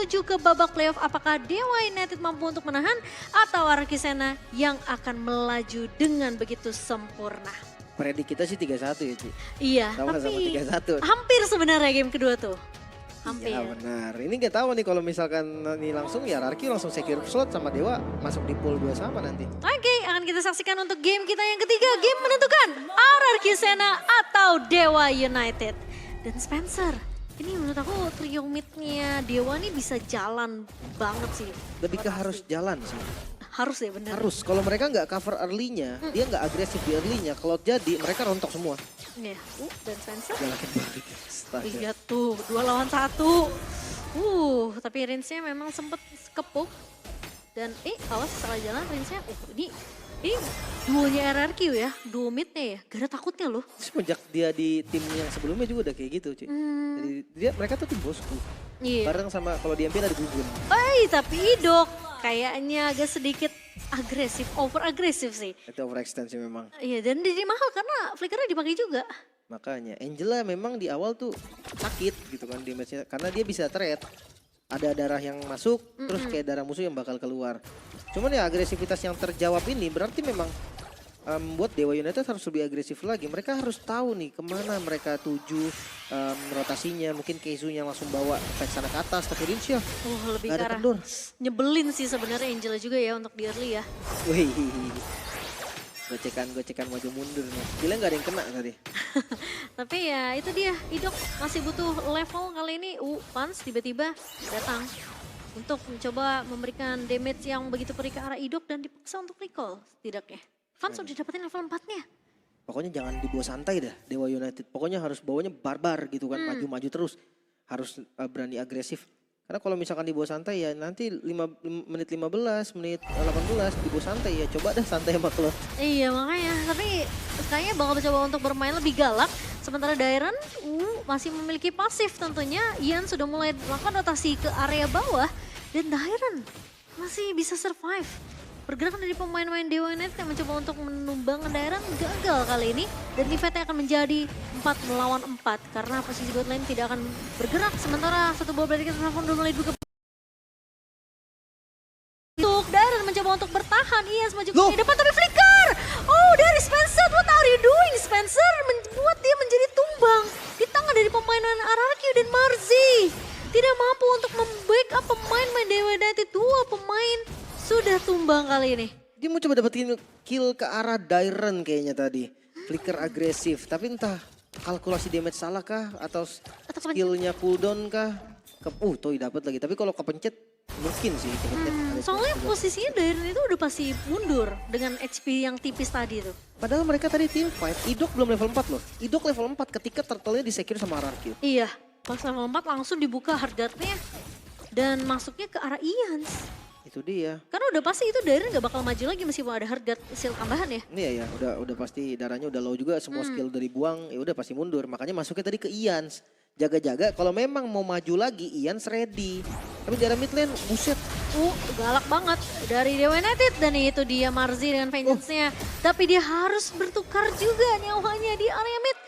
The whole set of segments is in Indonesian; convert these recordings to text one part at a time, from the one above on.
menuju ke babak playoff. Apakah Dewa United mampu untuk menahan atau Arkisena yang akan melaju dengan begitu sempurna? Predik kita sih 3-1 ya Ci. Iya, Sama-sama tapi 3-1. hampir sebenarnya game kedua tuh. Hampir. Iya benar. Ini nggak tahu nih kalau misalkan ini langsung ya Rarki langsung secure slot sama Dewa masuk di pool 2 sama nanti. Oke, akan kita saksikan untuk game kita yang ketiga. Game menentukan RRQ Sena atau Dewa United. Dan Spencer, ini menurut aku trio mid-nya Dewa nih bisa jalan banget sih. Lebih ke harus jalan sih. Harus ya bener. Harus. Kalau mereka nggak cover early-nya, dia nggak agresif di early-nya. Kalau jadi mereka rontok semua. Iya, dan Spencer. Galakin balik. Astaga. Iya tuh, 2 lawan 1. Tapi range-nya memang sempet kepuk. Dan awas salah jalan range-nya. Ini duonya RRQ ya, duo mid-nya ya. Gak ada takutnya loh. Semenjak dia di tim yang sebelumnya juga udah kayak gitu, Ci. Jadi mereka tuh tim bosku. Iya. Bareng sama kalau di MP ada Gugun. Tapi Idok kayaknya agak sedikit agresif, over agresif sih. Itu overextend sih memang. Iya, dan jadi mahal karena flickernya dipakai juga. Makanya Angela memang di awal tuh sakit gitu kan damage-nya. Karena dia bisa trade. Ada darah yang masuk, terus kayak darah musuh yang bakal keluar. Cuman ya agresivitas yang terjawab ini berarti memang buat Dewa United harus lebih agresif lagi. Mereka harus tahu nih kemana mereka tuju rotasinya. Mungkin Keizunya langsung bawa attack sana ke atas. Tapi Rinsya Lebih gak ke ada arah kendor. nyebelin sih sebenarnya Angela juga ya untuk di early ya. Wih, gocekan maju mundur nih. Gila gak ada yang kena tadi. Tapi ya itu dia, Idok masih butuh level kali ini. Pans tiba-tiba datang untuk mencoba memberikan damage yang begitu perih ke arah Idok dan dipaksa untuk recall setidaknya. Fans udah dapetin level 4-nya. Pokoknya jangan dibawa santai dah Dewa United. Pokoknya harus bawanya barbar gitu kan. Maju-maju terus. Harus berani agresif. Karena kalau misalkan dibawa santai ya nanti menit 15, menit 18 dibawa santai ya. Coba dah santai sama Cloud. Iya makanya, tapi kayaknya bakal coba untuk bermain lebih galak. Sementara Dairen masih memiliki pasif tentunya. Ian sudah mulai melakukan rotasi ke area bawah. Dan Dairen masih bisa survive. Pergerakan dari pemain-pemain Dewa United yang mencoba untuk menumbang Dairen gagal kali ini. Dan defense-nya akan menjadi 4 melawan 4. Karena posisi bot lane tidak akan bergerak. Sementara satu bola berarti kita udah mulai buka. Untuk Dairen mencoba untuk bertahan. Iya maju ke depan tapi flicker. Dari Spencer. What are you doing Spencer? Membuat dia menjadi tumbang. Di tangan dari pemain RRQ dan Marzi. Tidak mampu untuk membackup pemain-pemain Dewa United. 2 pemain sudah tumbang kali ini. Dia mau coba dapetin kill ke arah Dairen kayaknya tadi. Flicker agresif. Tapi entah kalkulasi damage salah kah? Atau skillnya cooldown kah? Toy dapat lagi. Tapi kalau kepencet mungkin sih kepencet. Soalnya posisinya Dairen itu udah pasti mundur dengan HP yang tipis tadi tuh. Padahal mereka tadi team fight. Idok belum level 4 loh. Idok level 4 ketika turtle-nya di-secure sama RRQ. Iya. Pas level 4 langsung dibuka hard guard-nya. Dan masuknya ke arah Ians. Itu dia. Karena udah pasti itu Dairen gak bakal maju lagi meskipun ada hard guard shield tambahan ya. Iya ya, udah pasti darahnya udah low juga, semua skill dari buang, ya udah pasti mundur. Makanya masuknya tadi ke Ians. Jaga-jaga kalau memang mau maju lagi Ians ready. Tapi di area mid lane, buset. Galak banget dari Dewa United dan itu dia Marzi dengan vengeance-nya. Tapi dia harus bertukar juga nyawanya di area mid.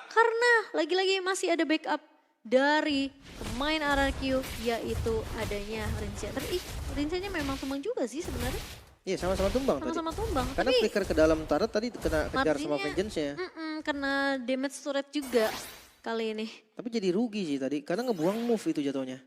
Karena lagi-lagi masih ada backup dari pemain RRQ yaitu adanya Rinsya. Tapi Rinsyanya memang tumbang juga sih sebenarnya. Iya sama-sama tumbang Sama-sama tadi. tumbang. Karena tapi flicker ke dalam turret tadi kena kejar sama Marzinya, vengeance-nya. kena damage turret juga kali ini. Tapi jadi rugi sih tadi, karena ngebuang move itu jatuhnya.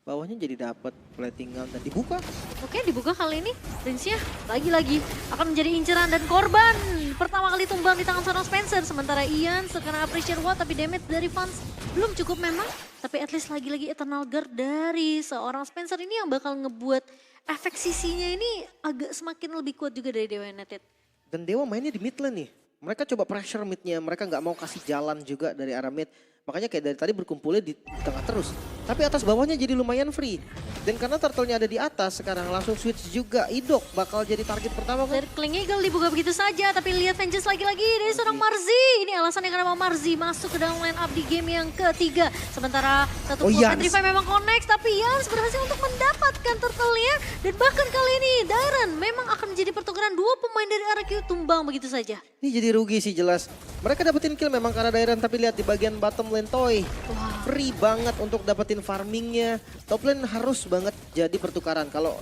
Bawahnya jadi dapat plating gun dan dibuka. Oke, dibuka kali ini. Rinsya lagi-lagi akan menjadi inceran dan korban. Pertama kali tumbang di tangan seorang Spencer. Sementara Ian sekena appreciate what tapi damage dari fans belum cukup memang. Tapi at least lagi-lagi Eternal Guard dari seorang Spencer ini yang bakal ngebuat efek sisinya ini agak semakin lebih kuat juga dari Dewa United. Dan Dewa mainnya di mid lane nih. Mereka coba pressure midnya, mereka nggak mau kasih jalan juga dari arah mid. Makanya kayak dari tadi berkumpulnya di tengah terus. Tapi atas bawahnya jadi lumayan free. Dan karena turtle-nya ada di atas sekarang langsung switch juga. Idok bakal jadi target pertama kan. Dari Kling Eagle dibuka begitu saja, tapi lihat Vengeance lagi-lagi dari seorang Marzi. Ini alasannya kenapa Marzi masuk ke dalam line up di game yang ketiga. Sementara satu Yans. Petrify memang connect, tapi Yans berhasil untuk mendapatkan turtle-nya. Dan bahkan kali ini Dairon memang akan menjadi pertukaran dua pemain dari RRQ tumbang begitu saja. Ini jadi rugi sih jelas. Mereka dapetin kill memang karena Dairon, tapi lihat di bagian bottom lane Toy. Wah. Free banget untuk dapetin farmingnya. Top lane harus banget jadi pertukaran. Kalau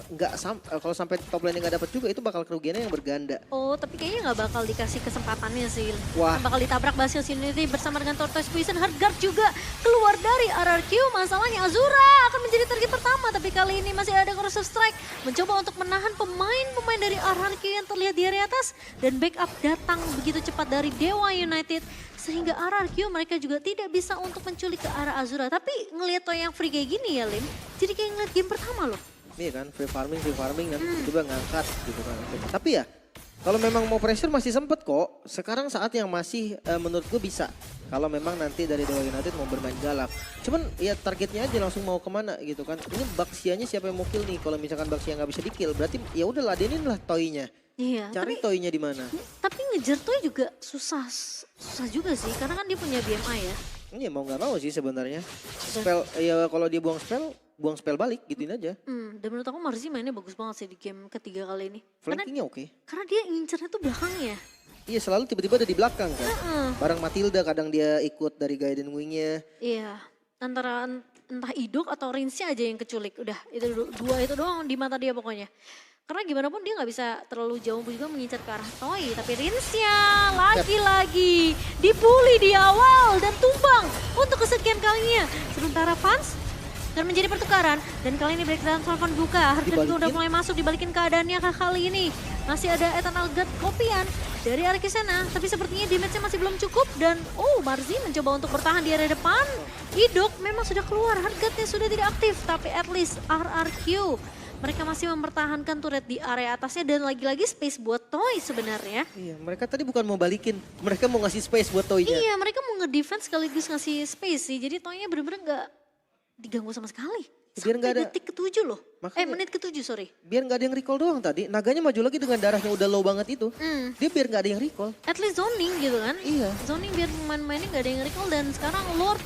kalau sampai top lane nggak dapat juga itu bakal kerugiannya yang berganda. Oh, tapi kayaknya nggak bakal dikasih kesempatannya sih. Wah. Kan bakal ditabrak Basil Sinity bersama dengan Tortoise Poison. Hardguard juga keluar dari RRQ. Masalahnya Azura akan menjadi target pertama. Tapi kali ini masih ada Corrosive Strike. Mencoba untuk menahan pemain-pemain dari RRQ yang terlihat di area atas. Dan backup datang begitu cepat dari Dewa United. Sehingga RRQ mereka juga tidak bisa untuk menculik ke arah Azura. Tapi ngelihat Toy yang free kayak gini ya Lim. Jadi kayak ngeliat game pertama loh. Iya kan, free farming kan, tiba-tiba ngangkat gitu kan. Tapi ya, kalau memang mau pressure masih sempet kok. Sekarang saat yang masih menurut gue bisa. Kalau memang nanti dari Dewa United mau bermain galak. Cuman ya targetnya aja langsung mau kemana gitu kan. Ini Baxianya siapa yang mau kill nih? Kalau misalkan Baxia nggak bisa di-kill, berarti ya udah ladenin lah Toy-nya. Iya, Cari tapi Toy-nya di mana? ngejar Toy juga susah juga sih. Karena kan dia punya BMI ya. Iya mau nggak mau sih sebenarnya. Spell, ya kalau dia buang spell balik gituin aja. Dan menurut aku Marzi mainnya bagus banget sih di game ketiga kali ini. Flankingnya oke. Karena dia ngincernya tuh belakangnya. Iya selalu tiba-tiba ada di belakang kan. Bareng Matilda kadang dia ikut dari guidance wing-nya. Iya, antara entah Idok atau Rinsnya aja yang keculik. Udah, itu dua itu doang di mata dia pokoknya. Karena gimana pun dia nggak bisa terlalu jauh juga mengincar ke arah Toy. Tapi Rinsnya lagi-lagi dibully di awal dan tumbang untuk kesekian kalinya. Sementara Fans akan menjadi pertukaran. Dan kali ini breakdown telepon buka. Harga juga udah mulai masuk, dibalikin keadaannya kali ini. Masih ada Eternal God kopian dari RRQ sana. Tapi sepertinya damage-nya masih belum cukup. Dan Marzi mencoba untuk bertahan di area depan. Idok memang sudah keluar, Hardguard-nya sudah tidak aktif. Tapi at least RRQ mereka masih mempertahankan turret di area atasnya dan lagi-lagi space buat Toy sebenarnya. Iya, mereka tadi bukan mau balikin, mereka mau ngasih space buat Toy-nya. Iya, mereka mau nge-defense sekaligus ngasih space sih. Jadi Toy-nya bener-bener gak diganggu sama sekali. Biar nggak ada detik ke-7 loh. Makanya, menit ke-7 sorry. Biar nggak ada yang recall doang tadi. Naganya maju lagi dengan darahnya udah low banget itu. Dia biar nggak ada yang recall. At least zoning gitu kan. Iya. Zoning biar pemain-pemainnya gak ada yang recall dan sekarang Lord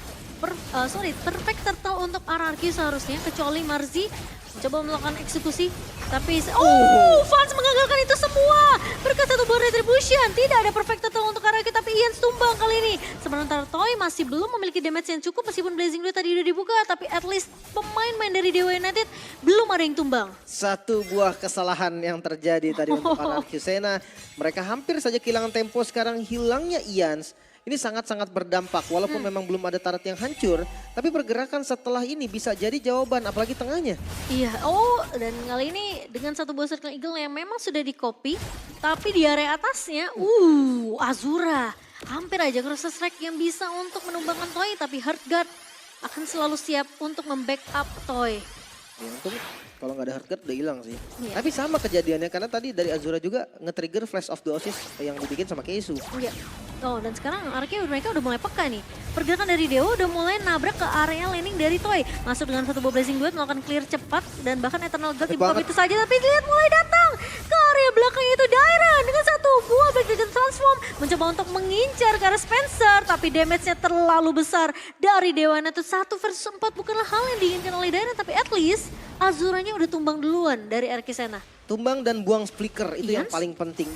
perfect turtle untuk RRQ seharusnya kecuali Marzi coba melakukan eksekusi tapi Fans mengagalkan itu semua berkat satu buah retribution. Tidak ada perfect turtle untuk RRQ tapi Ian tumbang kali ini. Sementara Toy masih belum memiliki damage yang cukup meskipun Blazing Blade tadi udah dibuka tapi at least pemain-pemain dari Dewa United belum ada yang tumbang. Satu buah kesalahan yang terjadi tadi untuk RRQ Sena. Mereka hampir saja kehilangan tempo, sekarang hilangnya Ians. Ini sangat-sangat berdampak walaupun memang belum ada turret yang hancur. Tapi pergerakan setelah ini bisa jadi jawaban apalagi tengahnya. Iya, dan kali ini dengan satu buah Circle Eagle yang memang sudah di copy. Tapi di area atasnya, Azura. Hampir aja Cross Strike yang bisa untuk menumbangkan Toy. Tapi Hardguard akan selalu siap untuk membackup Toy. Ya, untung kalau nggak ada Hardguard udah hilang sih. Iya. Tapi sama kejadiannya karena tadi dari Azura juga nge-trigger Flash of the Oasis yang dibikin sama Keisu. Iya. Dan sekarang mereka udah mulai peka nih. Pergerakan dari Dewa udah mulai nabrak ke area laning dari Toy. Masuk dengan satu buah Blazing Duet melakukan clear cepat. Dan bahkan Eternal God dibuka begitu saja. Tapi lihat mulai datang ke area belakangnya itu Dairon. Dengan satu buah Black Dragon Transform. Mencoba untuk mengincar ke arah Spencer. Tapi damage-nya terlalu besar dari Dewa. Itu 1 versus 4 bukanlah hal yang diinginkan oleh Dairon. Tapi at least Azuranya udah tumbang duluan dari RRQ Sena. Tumbang dan buang flicker itu yang paling penting.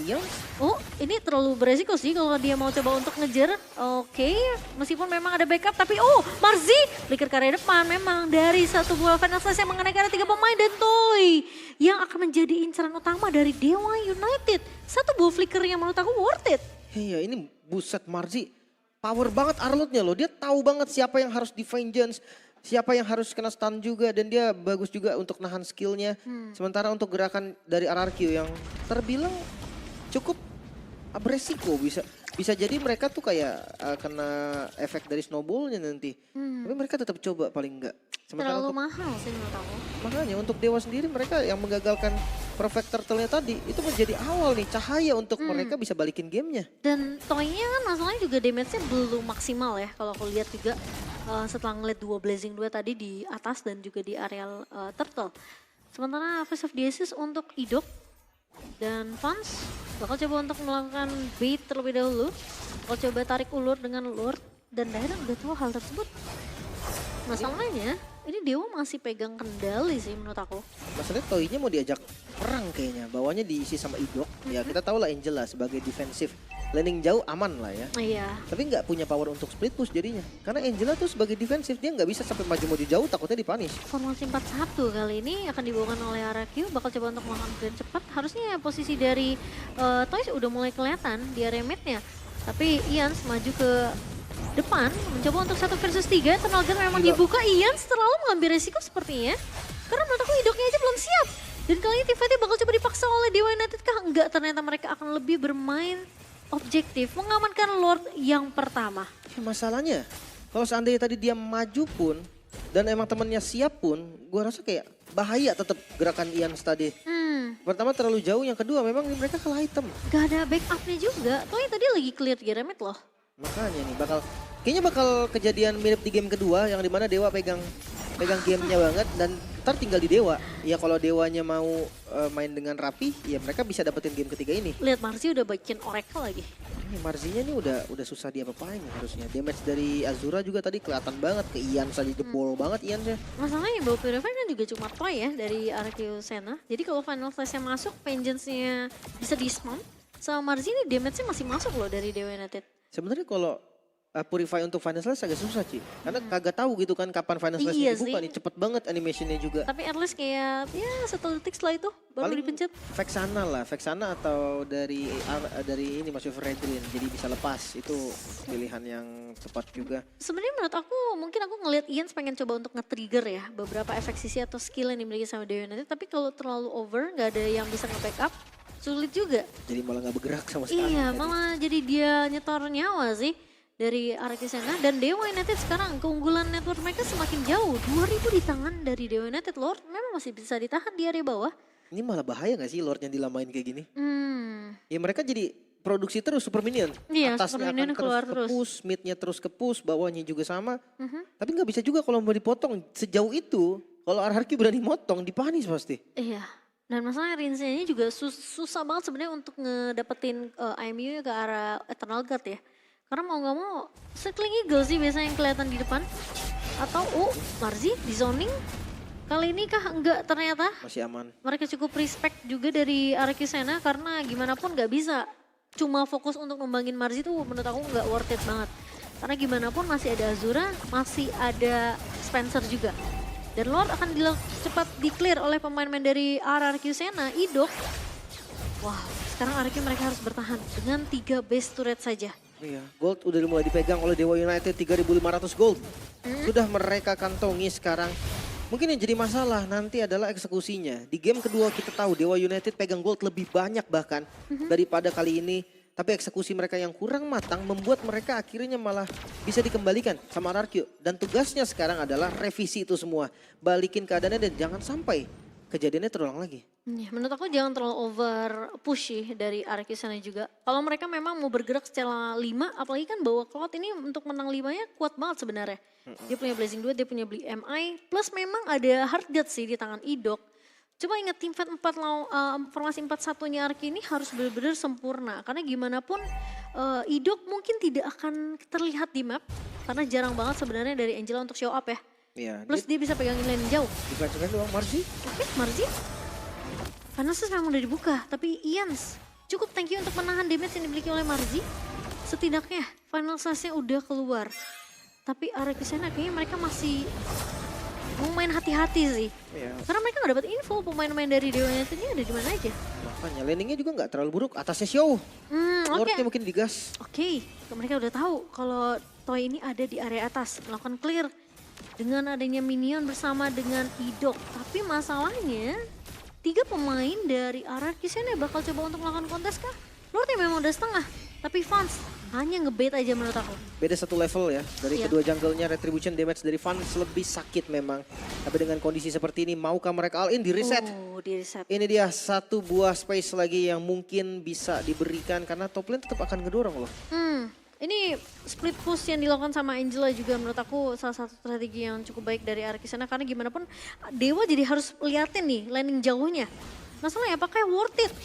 Ini terlalu beresiko sih kalau dia mau coba untuk ngejar. Oke, meskipun memang ada backup tapi Marzi flicker ke area depan memang dari satu buah Final Slash yang mengenai ke arah 3 pemain dan Toy yang akan menjadi incaran utama dari Dewa United. Satu buah flicker yang menurut aku worth it. Iya, ini buset Marzi power banget Arlotnya loh. Dia tahu banget siapa yang harus di vengeance. Siapa yang harus kena stun juga dan dia bagus juga untuk nahan skillnya. Sementara untuk gerakan dari RRQ yang terbilang cukup beresiko bisa jadi mereka tuh kayak kena efek dari snowballnya nanti. Tapi mereka tetap coba paling enggak. Sementara Terlalu mahal sih menurut aku. Makanya untuk Dewa sendiri mereka yang menggagalkan perfect turtle-nya tadi itu menjadi awal nih cahaya untuk mereka bisa balikin gamenya. Dan Toy-nya kan masalahnya juga damage-nya belum maksimal ya kalau aku lihat juga. setelah ngeliat dua Blazing 2 tadi di atas dan juga di areal Turtle. Sementara Face of the Aces untuk Idok dan Fans bakal coba untuk melakukan bait terlebih dahulu. Bakal coba tarik ulur dengan Lord dan Dairon udah tahu hal tersebut. Masalahnya ini Dewa masih pegang kendali sih menurut aku. Masalahnya Toinya mau diajak perang kayaknya. Bawahnya diisi sama Idok. Ya kita tahu lah Angel lah sebagai defensif. Landing jauh aman lah ya. Iya. Tapi nggak punya power untuk split push jadinya. Karena Angela tuh sebagai defensif dia nggak bisa sampai maju-maju jauh takutnya dipunish. Formasi 4-1 kali ini akan dibawakan oleh RRQ. Bakal coba untuk melakukan grand cepat. Harusnya posisi dari Toys udah mulai kelihatan di area mid-nya. Tapi Ians maju ke depan, mencoba untuk 1 versus 3. Eternal Gun memang Gila. dibuka. Ians terlalu mengambil resiko sepertinya. Karena menurut aku Idoknya aja belum siap. Dan kali ini T-Fight bakal coba dipaksa oleh Dewa United kah? Enggak, ternyata mereka akan lebih bermain objektif, mengamankan Lord yang pertama. Ya, masalahnya kalau seandainya tadi dia maju pun dan emang temennya siap pun, gua rasa kayak bahaya tetap gerakan Ian tadi. Pertama terlalu jauh, yang kedua memang mereka kalah item. Gak ada backupnya juga. Toy tadi lagi clear di remit loh. Makanya nih kayaknya bakal kejadian mirip di game kedua yang dimana Dewa pegang gamenya banget dan ntar tinggal di Dewa. Ya kalau Dewanya mau main dengan rapi, ya mereka bisa dapetin game ketiga ini. Lihat Marzi udah bikin Oracle lagi. Ini Marzinya nih udah susah diapa-apain harusnya. Damage dari Azura juga tadi kelihatan banget ke Ian saja jebol banget Ian-nya. Masalahnya bawa Purifier kan juga cuma toy ya dari RQ Sena. Jadi kalau final phase-nya masuk, Vengeance-nya bisa di-spawn. Sama Marzi ini damage-nya masih masuk loh dari Dewa United. Sebenarnya kalau Purify untuk Final Slash agak susah Ci. Karena kagak tahu gitu kan kapan Final Slash Iya dibuka sih. nih. Cepet banget animationnya juga. Tapi at least kayak ya 1 detik setelah itu baru Paling dipencet. Vexana atau dari ini masuk Redrin. Jadi bisa lepas. Itu pilihan yang tepat juga. Sebenarnya menurut aku mungkin aku ngelihat Ian pengen coba untuk nge-trigger ya beberapa efek sisi atau skill yang dimiliki sama Dewa United. Tapi kalau terlalu over nggak ada yang bisa nge-backup, sulit juga. Jadi malah nggak bergerak sama sekali. Iya, tadi. malah jadi dia nyetor nyawa sih dari Archisena dan Dewa United sekarang keunggulan network mereka semakin jauh. 2000 di tangan dari Dewa United. Lord memang masih bisa ditahan di area bawah. Ini malah bahaya gak sih Lordnya dilamain kayak gini? Ya mereka jadi produksi terus super minion. Iya, Atasnya Super Minion akan keluar terus terus. ke-push, midnya terus ke-push, bawahnya juga sama. Tapi nggak bisa juga kalau mau dipotong sejauh itu. Kalau RRQ berani motong, dipanis pasti. Iya. Dan masalahnya Rinsenya juga susah banget sebenarnya untuk ngedapetin IMU ke arah Eternal Guard ya. Karena mau nggak mau Circling Eagle sih biasanya yang kelihatan di depan. Atau Marzi di zoning. Kali ini kah enggak ternyata. Masih aman. Mereka cukup respect juga dari Archisena karena gimana pun nggak bisa. Cuma fokus untuk ngembangin Marzi tuh menurut aku nggak worth it banget. Karena gimana pun masih ada Azura, masih ada Spencer juga. Dan Lord akan cepat di-clear oleh pemain-pemain dari RRQ Sena, Idok. Wah, sekarang RRQ mereka harus bertahan dengan 3 base turret saja. Iya, gold udah mulai dipegang oleh Dewa United 3.500 gold. Sudah mereka kantongi sekarang. Mungkin yang jadi masalah nanti adalah eksekusinya. Di game kedua kita tahu Dewa United pegang gold lebih banyak bahkan daripada kali ini. Tapi eksekusi mereka yang kurang matang membuat mereka akhirnya malah bisa dikembalikan sama RRQ. Dan tugasnya sekarang adalah revisi itu semua. Balikin keadaannya dan jangan sampai kejadiannya terulang lagi. Ya, menurut aku jangan terlalu over push sih dari RRQ Sena juga. Kalau mereka memang mau bergerak secara 5, apalagi kan bawa Cloud ini untuk menang 5-nya kuat banget sebenarnya. Dia punya Blazing 2, dia punya MI, plus memang ada Hard Guard sih di tangan Idok. Coba ingat tim fight 4 formasi 4-1-nya RRQ ini harus benar-benar sempurna. Karena gimana pun Idok mungkin tidak akan terlihat di map. Karena jarang banget sebenarnya dari Angela untuk show up ya. Iya, Plus dia bisa pegangin lane jauh. dikacaukan doang Marzi. Oke, Marzi. Final Slash memang udah dibuka, tapi Ians cukup thank you untuk menahan damage yang dimiliki oleh Marzi. Setidaknya Final Slash-nya udah keluar. Tapi Archisena kayaknya mereka masih mau main hati-hati sih. Iya. Karena mereka gak dapat info pemain-pemain dari Dewa United ini ada di mana aja. Makanya landingnya juga nggak terlalu buruk. Atasnya show. Oke. Lordnya mungkin digas. Oke, mereka udah tahu kalau Toy ini ada di area atas melakukan clear dengan adanya minion bersama dengan Idok. Tapi masalahnya 3 pemain dari RRQ Sena bakal coba untuk melakukan kontes kah? Lordnya memang udah setengah, tapi Fans hanya ngebait aja menurut aku. Beda satu level ya. Dari Iya. kedua jungle-nya retribution damage dari Fans lebih sakit memang. Tapi dengan kondisi seperti ini maukah mereka all in di reset? Di reset. Ini dia satu buah space lagi yang mungkin bisa diberikan karena top lane tetap akan ngedorong loh. Ini split push yang dilakukan sama Angela juga menurut aku salah satu strategi yang cukup baik dari arah sana karena gimana pun Dewa jadi harus liatin nih landing jauhnya. Masalahnya apakah worth it?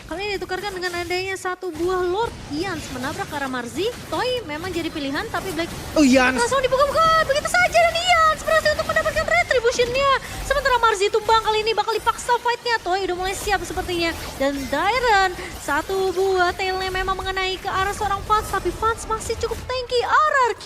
Kali ini ditukarkan dengan adanya satu buah Lord. Yans menabrak ke arah Marzi. Toy memang jadi pilihan tapi Black Oh Yans. langsung dibuka-buka. Begitu saja dan Yans berhasil untuk mendapatkan retributionnya. Sementara Marzi tumbang kali ini bakal dipaksa fightnya. Toy udah mulai siap sepertinya. Dan Dairon satu buah tailnya memang mengenai ke arah seorang Fans. Tapi Fans masih cukup tanky RRQ.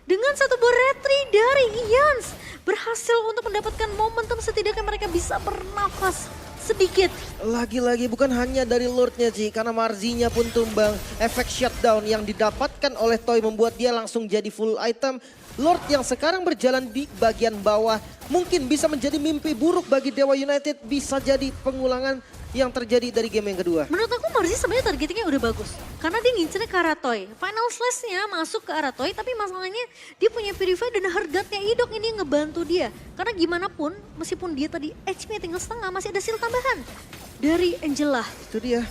Dengan satu buah retri dari Yans. Berhasil untuk mendapatkan momentum setidaknya mereka bisa bernafas sedikit. Lagi-lagi bukan hanya dari Lordnya Ci, karena Marzinya pun tumbang. Efek shutdown yang didapatkan oleh Toy membuat dia langsung jadi full item. Lord yang sekarang berjalan di bagian bawah mungkin bisa menjadi mimpi buruk bagi Dewa United. Bisa jadi pengulangan yang terjadi dari game yang kedua. Menurut aku Marzi sebenarnya targetingnya udah bagus. Karena dia ngincernya ke arah Toy. Final slash-nya masuk ke arah Toy, tapi masalahnya dia punya Purify dan hargatnya Idok ini yang ngebantu dia. Karena gimana pun, meskipun dia tadi HP-nya tinggal setengah, masih ada shield tambahan dari Angela. Itu dia.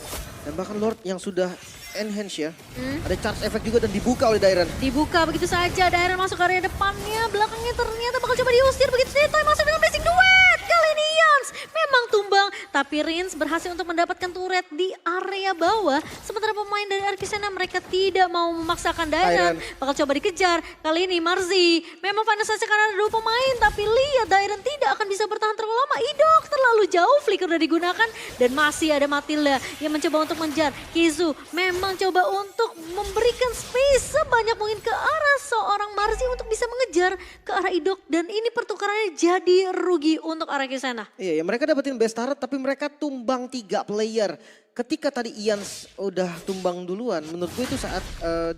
Dan bahkan Lord yang sudah enhance ya. Ada charge effect juga dan dibuka oleh Dairon. Dibuka begitu saja, Dairon masuk ke area depannya, belakangnya ternyata bakal coba diusir. Begitu saja Toy masuk dengan Blazing Duet. Kali ini Yans memang tumbang, tapi Rins berhasil untuk mendapatkan turret di area bawah. Sementara pemain dari Arkisena mereka tidak mau memaksakan Dairon. Bakal coba dikejar. Kali ini Marzi memang final saja karena ada dua pemain, tapi lihat Dairon tidak akan bisa bertahan terlalu lama. Idok terlalu jauh, flicker udah digunakan dan masih ada Matilda yang mencoba untuk mengejar. Kizu memang coba untuk memberikan space sebanyak mungkin ke arah seorang Marzi untuk bisa mengejar ke arah Idok dan ini pertukarannya jadi rugi untuk arah Arkisena. Iya ya, mereka dapetin best turret tapi mereka tumbang 3 player. Ketika tadi Ians udah tumbang duluan, menurut gue itu saat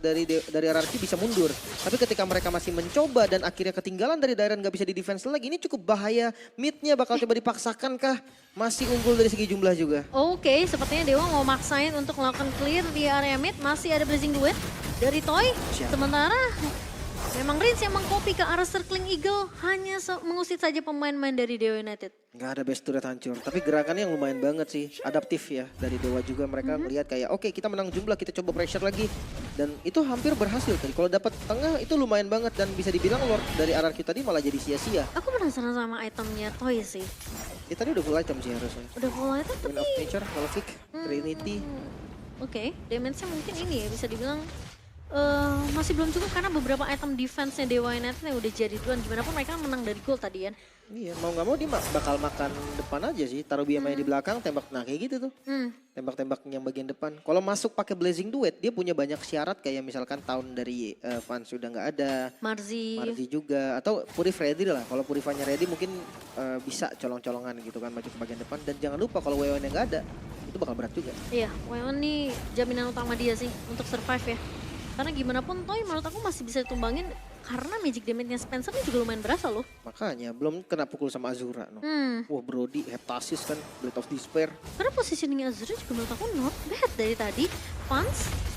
dari RRQ bisa mundur. Tapi ketika mereka masih mencoba dan akhirnya ketinggalan dari Dairon gak bisa di defense lagi, ini cukup bahaya. Mid-nya bakal coba dipaksakan kah? Masih unggul dari segi jumlah juga. Oke, sepertinya Dewa mau maksain untuk melakukan clear di area mid. Masih ada Blazing Duet dari Toy. Sementara memang Rins yang mengcopy ke arah Circling Eagle hanya mengusir saja pemain-pemain dari Dewa United. Nggak ada best turret hancur, tapi gerakannya yang lumayan banget sih. Adaptif ya dari Dewa juga, mereka melihat kayak oke, kita menang jumlah, kita coba pressure lagi. Dan itu hampir berhasil tadi. Kalau dapat tengah itu lumayan banget dan bisa dibilang Lord dari RRQ tadi malah jadi sia-sia. Aku penasaran sama itemnya Toy sih. Ya tadi udah full item sih harusnya. Udah full item Wind tapi... of Nature, Malefic, Trinity. Oke, damage-nya mungkin ini ya bisa dibilang masih belum cukup karena beberapa item defense-nya Dewa United yang udah jadi duluan. Gimana pun mereka menang dari gold tadi kan. Iya, mau nggak mau dia bakal makan depan aja sih. Taruh BMI di belakang, tembak. Nah kayak gitu tuh. Tembak-tembak yang bagian depan. Kalau masuk pakai Blazing Duet, dia punya banyak syarat kayak misalkan tahun dari Fans sudah nggak ada. Marzi juga. Atau Purif ready lah. Kalau Purifanya ready mungkin bisa colong-colongan gitu kan maju ke bagian depan. Dan jangan lupa kalau Weon yang nggak ada, itu bakal berat juga. Iya, Weon nih jaminan utama dia sih untuk survive ya. Karena gimana pun Toy menurut aku masih bisa ditumbangin karena magic damage-nya Spencer ini juga lumayan berasa loh. Makanya belum kena pukul sama Azura. No. Wah Brody, Heptasis kan, Blade of Despair. Karena positioning Azura juga menurut aku not bad dari tadi. Fans.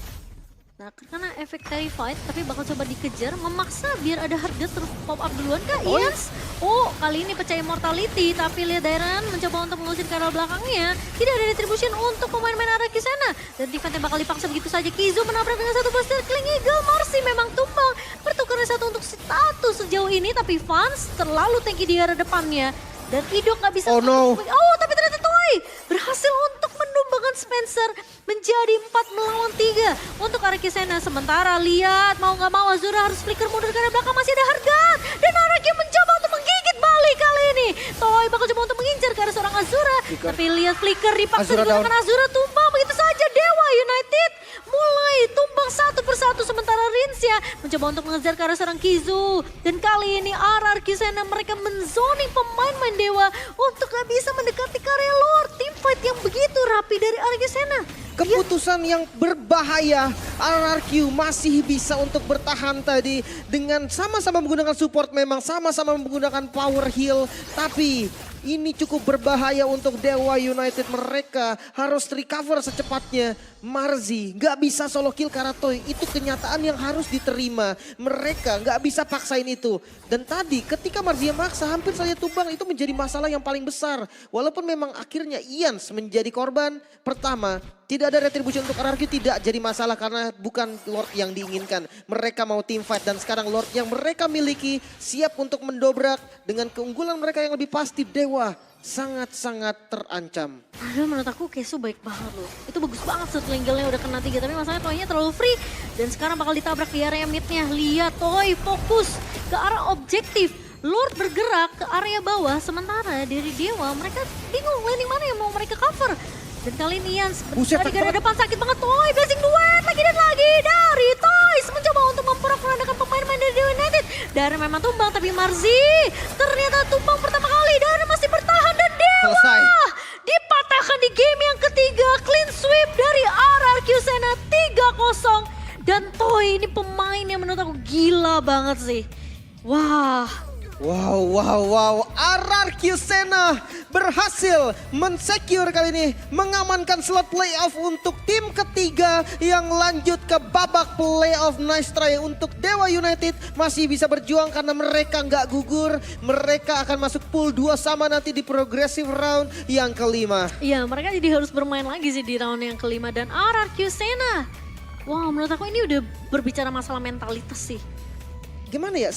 Nah karena efek terrified tapi bakal coba dikejar memaksa biar ada harga terus pop up duluan kah? Yes. Oh kali ini pecah immortality tapi lihat Dairon mencoba untuk mengusir ke arah belakangnya. Tidak ada retribution untuk pemain-pemain arah ke sana. Dan defense bakal dipaksa begitu saja. Kizu menabrak dengan satu buster Circling Eagle. Marcy memang tumbang. Pertukaran satu untuk status sejauh ini tapi Fans terlalu tanky di arah depannya. Dan Idok gak bisa... Oh no. Oh tapi ternyata Toy berhasil untuk menumbangkan Spencer menjadi 4 melawan 3 untuk Arkisena. Sementara lihat mau gak mau Azura harus flicker mundur karena belakang masih ada harga. Dan Araki mencoba untuk menggigit balik kali ini. Toy bakal coba untuk mengincar ke arah seorang Azura. Tapi lihat flicker dipaksa digunakan Azura tumbang begitu saja. Dewa United mulai tumbang satu persatu sementara Rinsya mencoba untuk mengejar ke arah seorang Kizu. Dan kali ini Arkisena mereka menzoning pemain-pemain Dewa untuk gak bisa mendekati karya Lord. Teamfight yang begitu rapi dari Arkisena. Keputusan yang berbahaya, RRQ masih bisa untuk bertahan tadi dengan sama-sama menggunakan support, memang sama-sama menggunakan power heal, tapi ini cukup berbahaya untuk Dewa United. Mereka harus recover secepatnya. Marzi nggak bisa solo kill Karatoy, itu kenyataan yang harus diterima. Mereka nggak bisa paksain itu. Dan tadi ketika Marzi yang maksa hampir saja tumbang, itu menjadi masalah yang paling besar. Walaupun memang akhirnya Ians menjadi korban pertama, Tidak ada retribution untuk RRQ tidak jadi masalah karena bukan Lord yang diinginkan. Mereka mau team fight dan sekarang Lord yang mereka miliki siap untuk mendobrak dengan keunggulan mereka yang lebih pasti. Dewa sangat-sangat terancam. Padahal menurut aku Kesu baik banget loh. Itu bagus banget shoot angle-nya udah kena 3. Tapi masalahnya Toy-nya terlalu free. Dan sekarang bakal ditabrak di area mid-nya. Lihat Toy fokus ke arah objektif. Lord bergerak ke area bawah. Sementara dari Dewa mereka bingung landing mana yang mau mereka cover. Dan kali ini Yans Buset, di garda depan sakit banget Toy. Blessing duet lagi dan lagi dari Toys. Mencoba untuk memporak-porandakan pemain-pemain dari Dewa United. Darren memang tumbang tapi Marzi ternyata tumbang pertama kali. Darren masih bertahan dan Dewa Selesai. dipatahkan di game yang ketiga. Clean sweep dari RRQ Sena 3-0. Dan Toy ini pemain yang menurut aku gila banget sih. Wah. Wow. RRQ Sena berhasil mensecure kali ini. Mengamankan slot playoff untuk tim ketiga yang lanjut ke babak playoff. Nice try untuk Dewa United. Masih bisa berjuang karena mereka nggak gugur. Mereka akan masuk pool 2 sama nanti di progressive round yang kelima. Iya, mereka jadi harus bermain lagi sih di round yang kelima. Dan RRQ Sena. Wah, menurut aku ini udah berbicara masalah mentalitas sih. Gimana ya?